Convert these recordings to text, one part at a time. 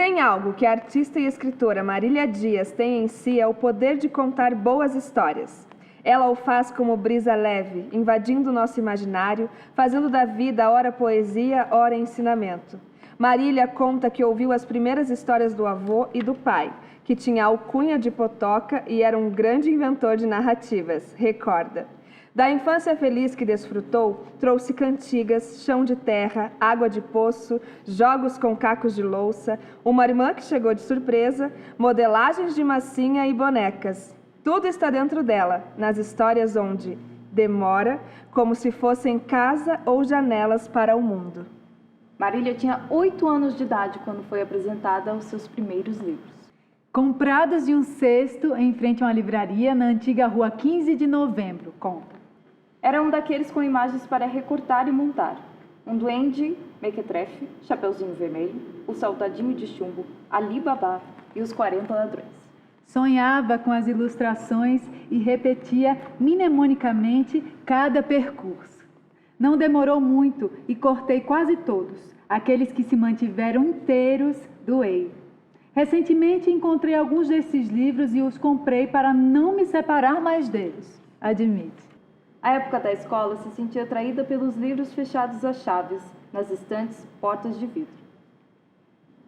tem algo que a artista e escritora Marília Dias tem em si é o poder de contar boas histórias. Ela o faz como brisa leve, invadindo o nosso imaginário, fazendo da vida ora poesia, ora ensinamento. Marília conta que ouviu as primeiras histórias do avô e do pai, que tinha alcunha de potoca e era um grande inventor de narrativas, recorda. Da infância feliz que desfrutou, trouxe cantigas, chão de terra, água de poço, jogos com cacos de louça, uma irmã que chegou de surpresa, modelagens de massinha e bonecas. Tudo está dentro dela, nas histórias onde demora, como se fossem casa ou janelas para o mundo. Marília tinha 8 anos de idade quando foi apresentada aos seus primeiros livros. Comprados de um cesto em frente a uma livraria na antiga rua 15 de novembro, conta. Era um daqueles com imagens para recortar e montar. Um duende, mequetrefe, chapeuzinho vermelho, o saltadinho de chumbo, Ali Babá e os 40 ladrões. Sonhava com as ilustrações e repetia mnemonicamente cada percurso. Não demorou muito e cortei quase todos, aqueles que se mantiveram inteiros, doei. Recentemente encontrei alguns desses livros e os comprei para não me separar mais deles, admite. À época da escola, se sentia atraída pelos livros fechados às chaves, nas estantes, portas de vidro.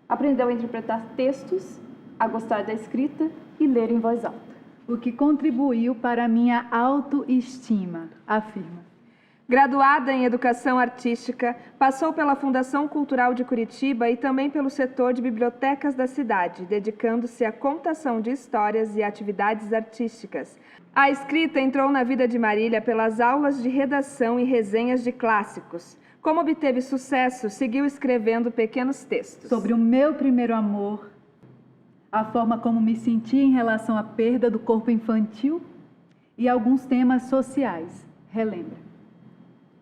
Aprendeu a interpretar textos, a gostar da escrita e ler em voz alta. O que contribuiu para a minha autoestima, afirma. Graduada em Educação Artística, passou pela Fundação Cultural de Curitiba e também pelo setor de bibliotecas da cidade, dedicando-se à contação de histórias e atividades artísticas. A escrita entrou na vida de Marília pelas aulas de redação e resenhas de clássicos. Como obteve sucesso, seguiu escrevendo pequenos textos. Sobre o meu primeiro amor, a forma como me senti em relação à perda do corpo infantil e alguns temas sociais, relembra.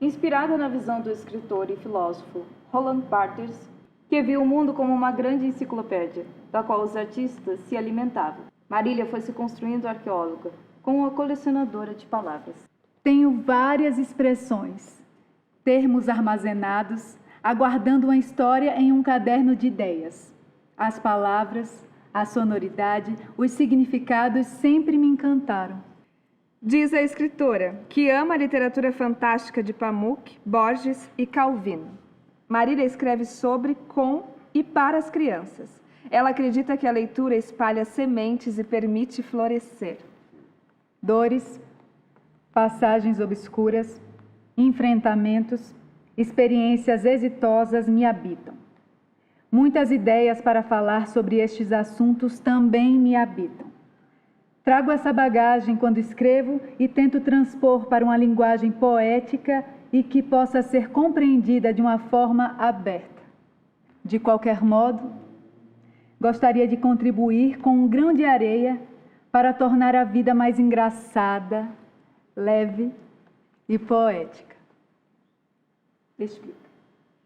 Inspirada na visão do escritor e filósofo Roland Barthes, que viu o mundo como uma grande enciclopédia, da qual os artistas se alimentavam, Marília foi se construindo arqueóloga, como uma colecionadora de palavras. Tenho várias expressões, termos armazenados, aguardando uma história em um caderno de ideias. As palavras, a sonoridade, os significados sempre me encantaram. Diz a escritora, que ama a literatura fantástica de Pamuk, Borges e Calvino. Marília escreve sobre, com e para as crianças. Ela acredita que a leitura espalha sementes e permite florescer. Dores, passagens obscuras, enfrentamentos, experiências exitosas me habitam. Muitas ideias para falar sobre estes assuntos também me habitam. Trago essa bagagem quando escrevo e tento transpor para uma linguagem poética e que possa ser compreendida de uma forma aberta. De qualquer modo, gostaria de contribuir com um grão de areia para tornar a vida mais engraçada, leve e poética. Explica.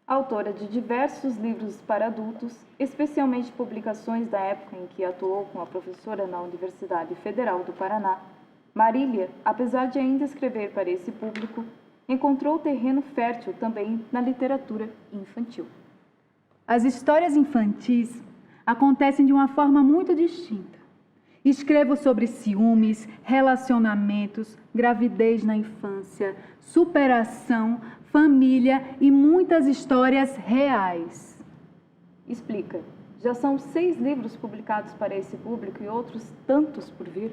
Autora de diversos livros para adultos, especialmente publicações da época em que atuou como professora na Universidade Federal do Paraná, Marília, apesar de ainda escrever para esse público, encontrou terreno fértil também na literatura infantil. As histórias infantis acontecem de uma forma muito distinta. Escrevo sobre ciúmes, relacionamentos, gravidez na infância, superação, família e muitas histórias reais. Explica. Já são 6 livros publicados para esse público e outros tantos por vir.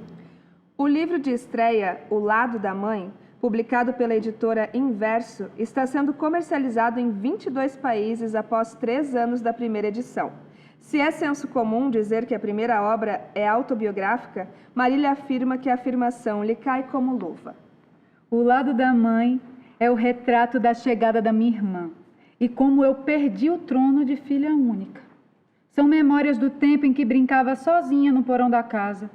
O livro de estreia, O Lado da Mãe, publicado pela editora Inverso, está sendo comercializado em 22 países após 3 anos da primeira edição. Se é senso comum dizer que a primeira obra é autobiográfica, Marília afirma que a afirmação lhe cai como luva. O Lado da Mãe é o retrato da chegada da minha irmã e como eu perdi o trono de filha única. São memórias do tempo em que brincava sozinha no porão da casa,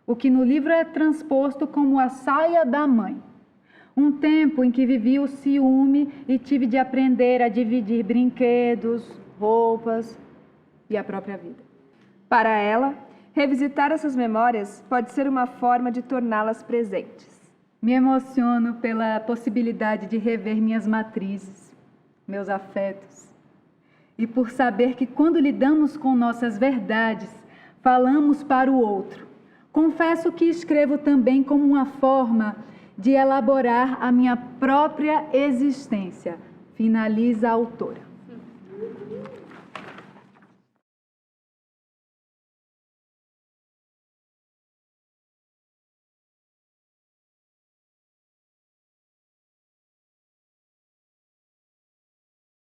o que no livro é transposto como a saia da mãe. Um tempo em que vivi o ciúme e tive de aprender a dividir brinquedos, roupas e a própria vida. Para ela, revisitar essas memórias pode ser uma forma de torná-las presentes. Me emociono pela possibilidade de rever minhas matrizes, meus afetos. e por saber que quando lidamos com nossas verdades, falamos para o outro. Confesso que escrevo também como uma forma de elaborar a minha própria existência. Finaliza a autora.